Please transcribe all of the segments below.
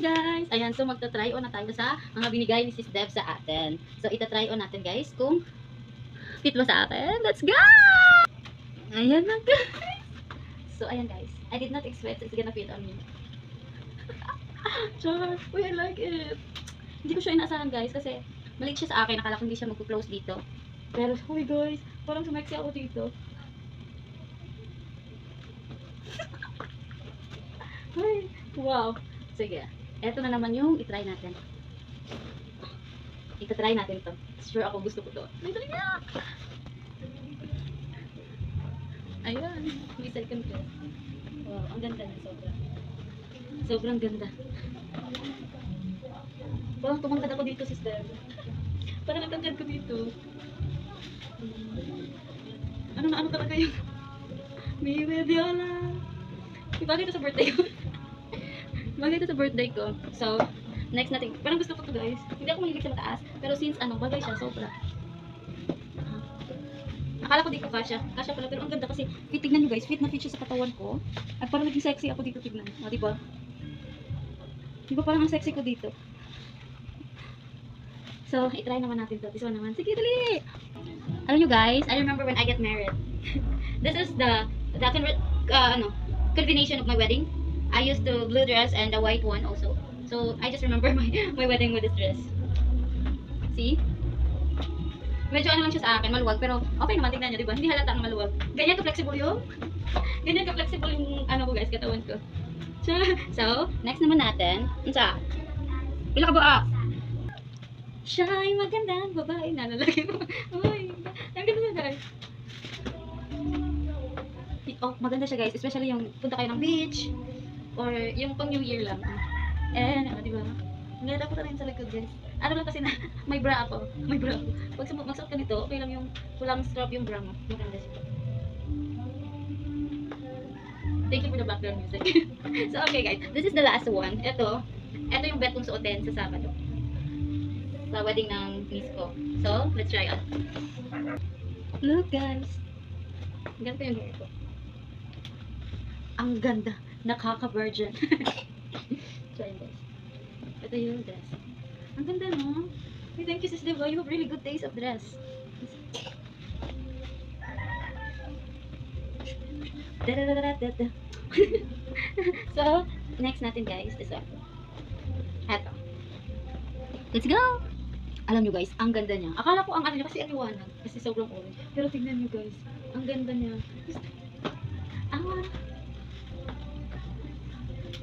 guys! Ayan, so magta-try on na tayo sa mga binigay ni Sis Deb sa atin. So, ita-try on natin guys kung fit ba sa atin. Let's go! Ayan na guys! So, ayan guys. I did not expect it's gonna fit on me. Char! Uy, I like it! Hindi ko siya inaasahan guys kasi maliit siya sa akin. Nakala ko hindi siya mag-close dito. Pero, uy guys, parang sumeksi ako dito. Ay, wow! Sige. Eto na naman yung itry natin. Ita-try natin to. Sure ako gusto ko to. Ayan. May second dress. Wow, ang ganda niya. Sobrang ganda. Parang tumangkad ako dito, sister. Parang natangkad ko dito. Ano na ano talaga yung may mediola. Ibagay ito sa birthday ko. Bagay ito sa birthday ko. So, next natin. Parang gusto ko to guys. Hindi ako mahilig sa mataas. Pero since bagay siya, sobra. Akala ko di ko kasya. Kasya pala. Pero ang ganda kasi, tignan nyo guys. Fit na fit siya sa katawan ko. At parang naging sexy ako dito, tignan. O, diba? Diba parang ang sexy ko dito? So, itry naman natin to. This one naman. Sige, dali! Alam nyo guys, I remember when I get married. This is the combination of my wedding. I used the blue dress and the white one also. So, I just remember my wedding with this dress. See? Medyo ano lang siya sa akin, maluwag. Pero, okay naman, tignan nyo, diba? Hindi halata ang maluwag. Ganyan ka-flexible yung ano ko guys, katawan ko. So, next naman natin. Unsa? Pila ka ba? Siya ay magandang babae na lalaki mo. Uy, ang ganda niya guys. Oh, maganda siya guys. Especially yung punta kayo ng beach. Or yung pang New Year lang. And, diba? Nalala ko na rin sa likod guys. Ano lang kasi na, may bra ako. May bra ako. Pag magsuot ka nito, okay lang yung walang strap yung bra mo. Maganda siya. Thank you for the background music. So, okay guys. This is the last one. Ito yung bet kong suotin sa Sabado. Sa wedding ng niece ko. So, let's try on. Look guys. Ganito yung hair ko. Ang ganda. Nakaka-virgin. Try guys. Ito yung dress. Ang ganda no? Hey, thank you sis Debo. You have really good taste of dress. So, next natin guys. This one. Eto. Let's go! Alam nyo guys, ang ganda niya. Akala ko ang ano niya kasi aliwanag. Kasi sobrang orange. Pero tingnan nyo guys. Ang ganda niya.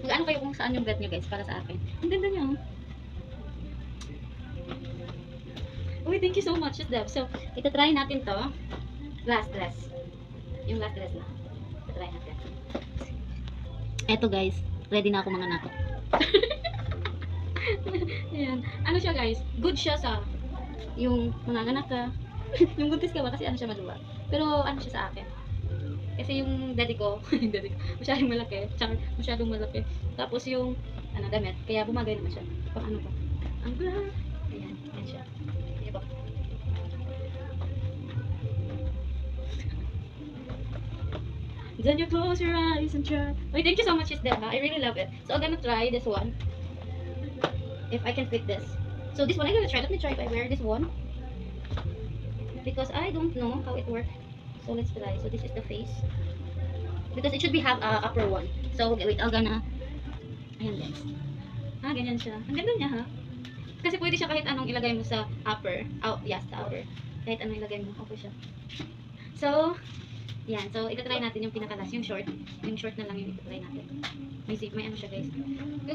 Mag-ano kayo kung saan yung bet nyo guys para sa akin. Ang ganda niya. Uy, thank you so much, Deb. So, ita-try natin to. Last dress. Yung last dress na. Ita-try natin. Eto guys. Ready na ako mga nako. Ayan. Ano siya guys? Good siya sa yung mga anak ka. Yung buntis ka ba? Kasi ano siya maluwag. Pero ano siya sa akin. Kasi yung daddy ko, masyadong malaki. Tsaka masyadong malaki. Tapos yung damit. Kaya bumagay naman siya. Pang ano ko. Ang black. Ayan. Ayan siya. Ayan ba? Then you close your eyes and try. Wait, thank you so much, Deba. I really love it. So I'm gonna try this one. If I can fit this. So this one I'm gonna try. Let me try if I wear this one. Because I don't know how it works. So let's try. So this is the face. Because it should be have upper one. So okay, wait, I'm gonna. Ayan guys. Ganyan siya. Ang ganda niya ha. Kasi pwede siya kahit anong ilagay mo sa upper. Yes, the upper. Kahit anong ilagay mo. Okay siya. So, yan. So, ita-try natin yung pinakalas. Yung short. Yung short na lang yung ita-try natin. May ano siya guys.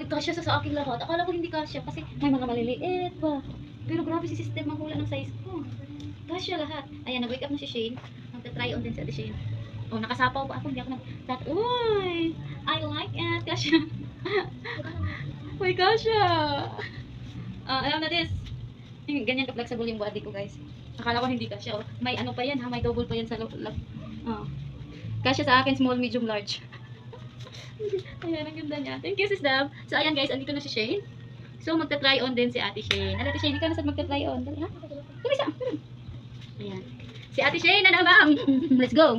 Kasya sa aking lahat. Akala ko hindi kasya kasi may mga maliliit pa. Pero grabe si system ang hula ng size ko. Kasya lahat. Ayan, nag-wake up na si Shane. Magta-try on din si Shane. Oh, nakasapaw pa ako. Hindi ako uy! I like it. Kasya. Uy, kasya. Alam na this. Ganyan ka-flexible yung body ko guys. Akala ko hindi kasya. Oh. May ano pa yan ha. May double pa yan sa loob. Kasya sa akin, small, medium, large. Ayan, ang ganda niya. Thank you, sis Dab. So, ayan guys, andito na si Shane. So, magta-try on din si Ate Shane. Ate Shane, ikaw na saan magta-try on? Dali, ha? Dali, saan? Ayan. Si Ate Shane, ano ba? Let's go.